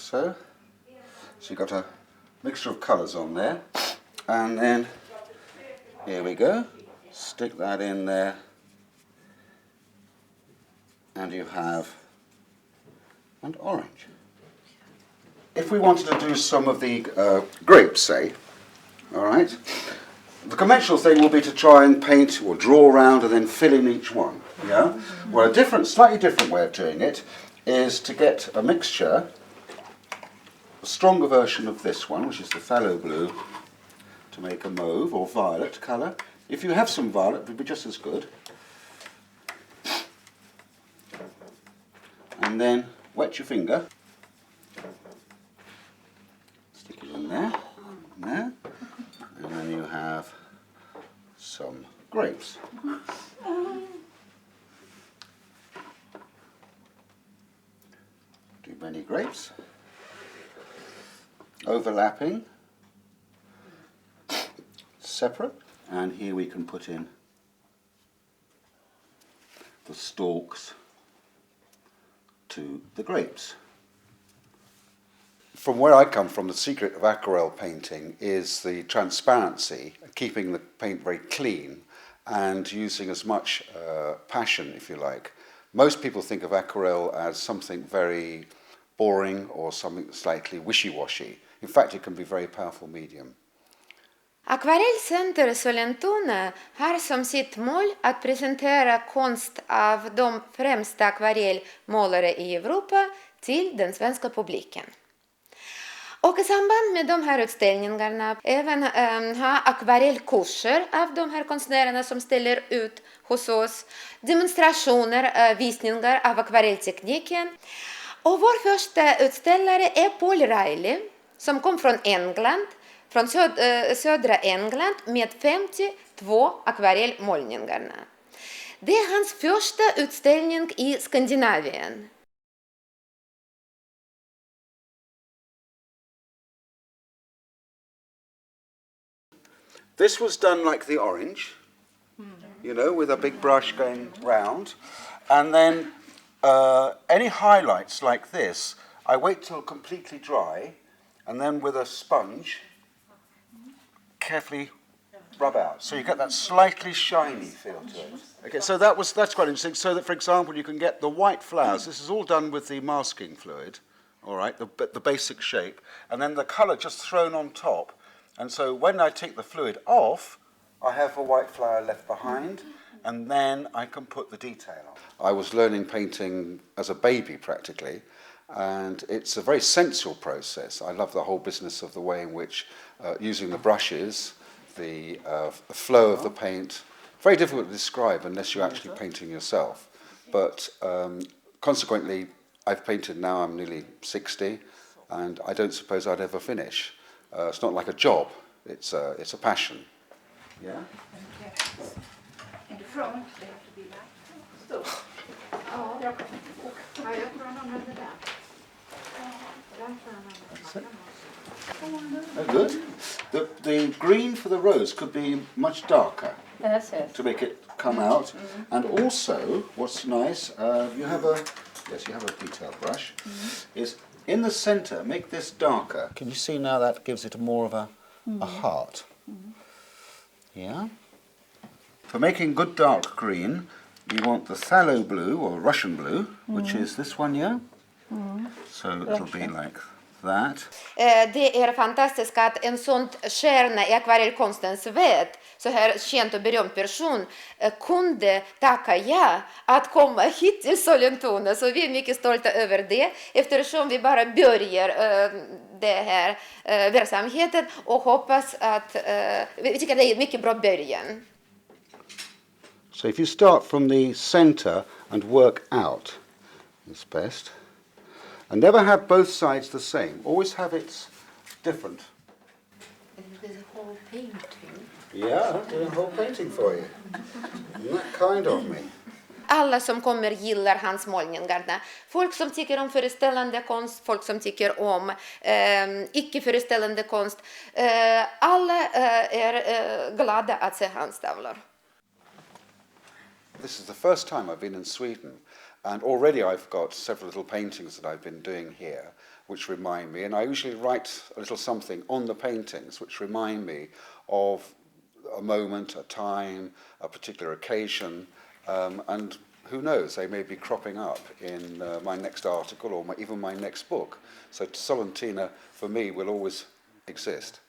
so. So you've got a mixture of colours on there. And then, here we go. Stick that in there. And you have an orange. If we wanted to do some of the grapes, say, all right, the conventional thing will be to try and paint or draw around and then fill in each one. Yeah. Well, a slightly different way of doing it is to get a mixture, a stronger version of this one, which is the phthalo blue, to make a mauve or violet colour. If you have some violet, it would be just as good. And then wet your finger. Stick it in there, and there. And then you have some grapes. Do many grapes. Overlapping. Separate. And here we can put in the stalks to the grapes. From where I come from, the secret of aquarelle painting is the transparency, keeping the paint very clean and using as much passion, if you like. Most people think of aquarelle as something very boring or something slightly wishy-washy. In fact, it can be a very powerful medium. Akvarellcenter Sollentuna har som sitt mål att presentera konst av de främsta akvarellmålare i Europa till den svenska publiken. Och i samband med de här utställningarna även ha akvarellkurser av de här konstnärerna som ställer ut hos oss, demonstrationer, visningar av akvarelltekniken. Och vår första utställare är Paul Riley som kom från England, från södra England med 52 akvarellmålningarna. Det är hans första utställning i Skandinavien. This was done like the orange, you know, with a big brush going round. And then any highlights like this, I wait till completely dry, and then with a sponge, carefully rub out. So you get that slightly shiny feel to it. Okay, so that's quite interesting. So that, for example, you can get the white flowers. This is all done with the masking fluid, all right, the basic shape, and then the colour just thrown on top. And so when I take the fluid off, I have a white flower left behind, and then I can put the detail on. I was learning painting as a baby practically, and it's a very sensual process. I love the whole business of the way in which using the brushes, the flow of the paint, very difficult to describe unless you're actually painting yourself. But consequently, I've painted now, I'm nearly 60, and I don't suppose I'd ever finish. It's not like a job, it's a passion. Yeah? In the front, they have to be like so. Oh, jag tror han använder den. Oh, good. The green for the rose could be much darker. Yes. To make it come out. And also, what's nice, you have a detail brush, is in the center, make this darker. Can you see now that gives it more of a heart? Yeah? For making good dark green, you want the phthalo blue, or Russian blue, which is this one here. So it'll be like that. Det är fantastiskt att en sån stjärna i akvarellkonstens värld, så här känd och berömd person, kunde tacka ja att komma hit till Sollentuna. Så vi är mycket stolta över det, eftersom vi bara börjar det här verksamheten och hoppas att vi tycker det är en mycket bra början. So if you start from the center and work out, it's best. And never have both sides the same. Always have it different. There's a whole painting. Yeah, I'm doing a whole painting for you. Isn't that kind of me? Alla som kommer gillar hans målningar. Folk som tycker om föreställande konst, folk som tycker om icke-föreställande konst. Alla är glada att se hans tavlor. This is the first time I've been in Sweden, and already I've got several little paintings that I've been doing here. which remind me, and I usually write a little something on the paintings which remind me of a moment, a time, a particular occasion, and who knows, they may be cropping up in my next article or even my next book. So Solentina, for me, will always exist.